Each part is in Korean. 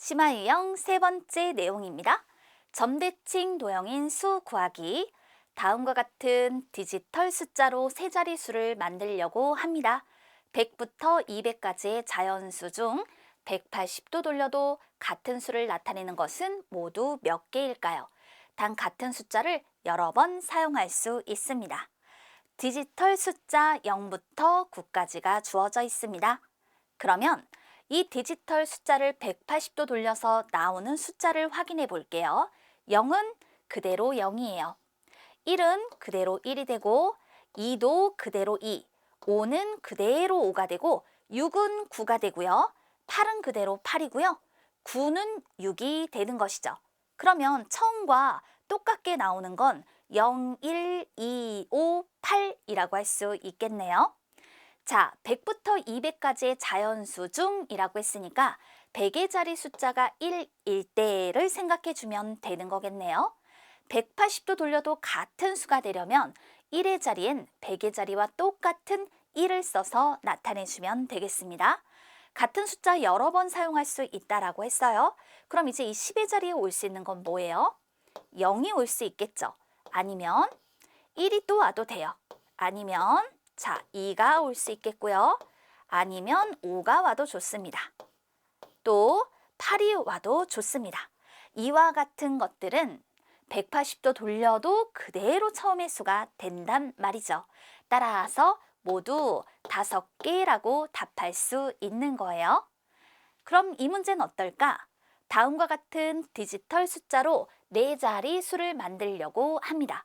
심화유형 세 번째 내용입니다. 점대칭 도형인 수 구하기. 다음과 같은 디지털 숫자로 세 자릿수를 만들려고 합니다. 100부터 200까지의 자연수 중 180도 돌려도 같은 수를 나타내는 것은 모두 몇 개일까요? 단 같은 숫자를 여러 번 사용할 수 있습니다. 디지털 숫자 0부터 9까지가 주어져 있습니다. 그러면 이 디지털 숫자를 180도 돌려서 나오는 숫자를 확인해 볼게요. 0은 그대로 0이에요. 1은 그대로 1이 되고 2도 그대로 2, 5는 그대로 5가 되고 6은 9가 되고요. 8은 그대로 8이고요. 9는 6이 되는 것이죠. 그러면 처음과 똑같게 나오는 건 0, 1, 2, 5, 8이라고 할 수 있겠네요. 자, 100부터 200까지의 자연수 중이라고 했으니까 100의 자리 숫자가 1일 때를 생각해 주면 되는 거겠네요. 180도 돌려도 같은 수가 되려면 1의 자리엔 100의 자리와 똑같은 1을 써서 나타내 주면 되겠습니다. 같은 숫자 여러 번 사용할 수 있다라고 했어요. 그럼 이제 이 10의 자리에 올 수 있는 건 뭐예요? 0이 올 수 있겠죠. 아니면 1이 또 와도 돼요. 아니면 2가 올 수 있겠고요. 아니면 5가 와도 좋습니다. 또 8이 와도 좋습니다. 이와 같은 것들은 180도 돌려도 그대로 처음의 수가 된단 말이죠. 따라서 모두 5개라고 답할 수 있는 거예요. 그럼 이 문제는 어떨까? 다음과 같은 디지털 숫자로 4자리 수를 만들려고 합니다.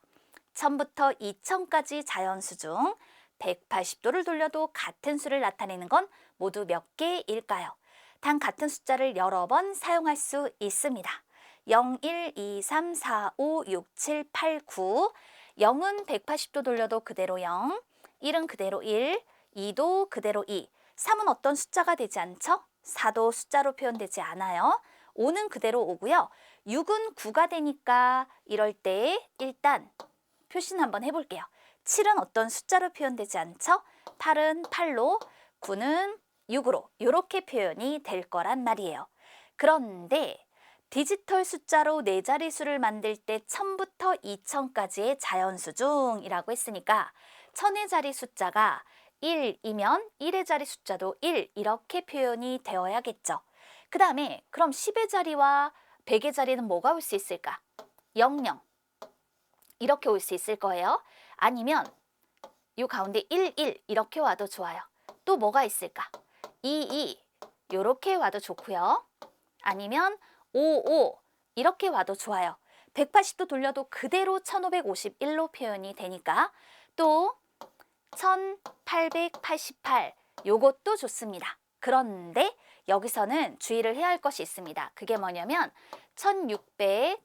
1000부터 2000까지 자연수 중 180도를 돌려도 같은 수를 나타내는 건 모두 몇 개일까요? 단 같은 숫자를 여러 번 사용할 수 있습니다. 0, 1, 2, 3, 4, 5, 6, 7, 8, 9. 0은 180도 돌려도 그대로 0, 1은 그대로 1, 2도 그대로 2, 3은 어떤 숫자가 되지 않죠? 4도 숫자로 표현되지 않아요. 5는 그대로 5고요. 6은 9가 되니까 이럴 때 일단 표시는 한번 해볼게요. 7은 어떤 숫자로 표현되지 않죠? 8은 8로, 9는 6으로 이렇게 표현이 될 거란 말이에요. 그런데 디지털 숫자로 4자리 수를 만들 때 1000부터 2000까지의 자연수 중이라고 했으니까 1000의 자리 숫자가 1이면 1의 자리 숫자도 1 이렇게 표현이 되어야겠죠. 그 다음에 그럼 10의 자리와 100의 자리는 뭐가 올 수 있을까? 00 이렇게 올 수 있을 거예요. 아니면 이 가운데 11 이렇게 와도 좋아요. 또 뭐가 있을까? 22 이렇게 와도 좋고요. 아니면 55 이렇게 와도 좋아요. 180도 돌려도 그대로 1551로 표현이 되니까 또 1888 요것도 좋습니다. 그런데 여기서는 주의를 해야 할 것이 있습니다. 그게 뭐냐면 1691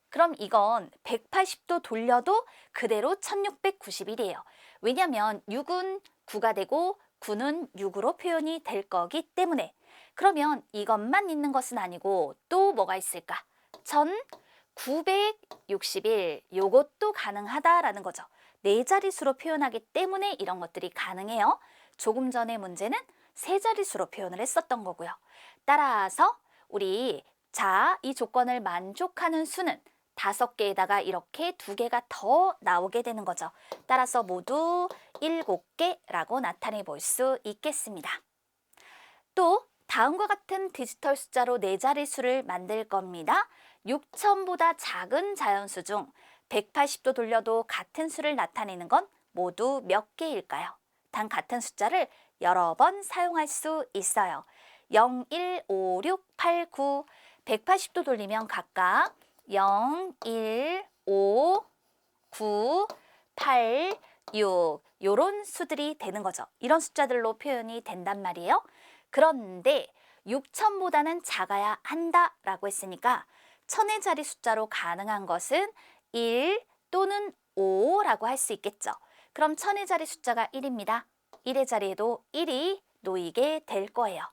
그럼 이건 180도 돌려도 그대로 1691이에요. 왜냐하면 6은 9가 되고 9는 6으로 표현이 될 거기 때문에 그러면 이것만 있는 것은 아니고 또 뭐가 있을까? 1961 요것도 가능하다라는 거죠. 4자릿수로 표현하기 때문에 이런 것들이 가능해요. 조금 전의 문제는 3자릿수로 표현을 했었던 거고요. 따라서 우리 이 조건을 만족하는 수는 5개에다가 이렇게 2개가 더 나오게 되는 거죠. 따라서 모두 7개라고 나타내 볼 수 있겠습니다. 또 다음과 같은 디지털 숫자로 4자릿수를 만들 겁니다. 6000보다 작은 자연수 중 180도 돌려도 같은 수를 나타내는 건 모두 몇 개일까요? 단 같은 숫자를 여러 번 사용할 수 있어요. 0, 1, 5, 6, 8, 9 180도 돌리면 각각 0, 1, 5, 9, 8, 6 요런 수들이 되는 거죠. 이런 숫자들로 표현이 된단 말이에요. 그런데 6000보다는 작아야 한다라고 했으니까 1000의 자리 숫자로 가능한 것은 1 또는 5라고 할 수 있겠죠. 그럼 1000의 자리 숫자가 1입니다. 1의 자리에도 1이 놓이게 될 거예요.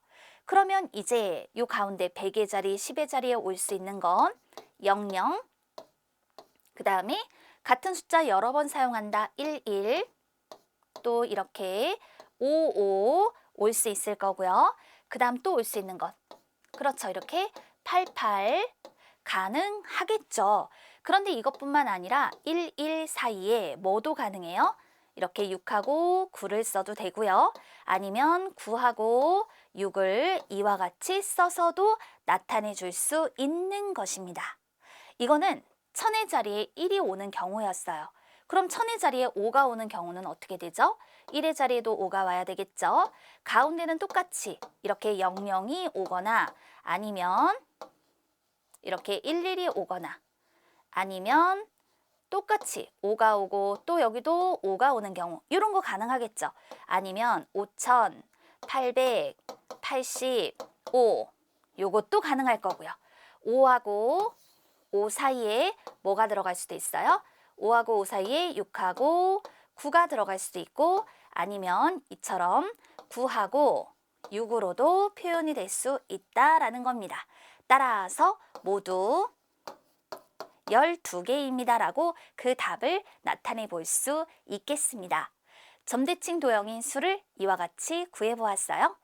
그러면 이제 이 가운데 100의 자리, 10의 자리에 올 수 있는 건 00, 그 다음에 같은 숫자 여러 번 사용한다. 11, 또 이렇게 55 올 수 있을 거고요. 그 다음 또 올 수 있는 것. 그렇죠. 이렇게 88 가능하겠죠. 그런데 이것뿐만 아니라 1, 1 사이에 뭐도 가능해요? 이렇게 6하고 9를 써도 되고요. 아니면 9하고 6을 이와 같이 써서도 나타내 줄 수 있는 것입니다. 이거는 천의 자리에 1이 오는 경우였어요. 그럼 천의 자리에 5가 오는 경우는 어떻게 되죠? 1의 자리에도 5가 와야 되겠죠? 가운데는 똑같이 이렇게 00이 오거나 아니면 이렇게 11이 오거나 아니면 똑같이 5가 오고 또 여기도 5가 오는 경우 이런 거 가능하겠죠? 아니면 5885 요것도 가능할 거고요. 5하고 5 사이에 뭐가 들어갈 수도 있어요? 5하고 5 사이에 6하고 9가 들어갈 수도 있고 아니면 이처럼 9하고 6으로도 표현이 될 수 있다라는 겁니다. 따라서 모두 12개입니다 라고 그 답을 나타내 볼 수 있겠습니다. 점대칭 도형인 수를 이와 같이 구해 보았어요.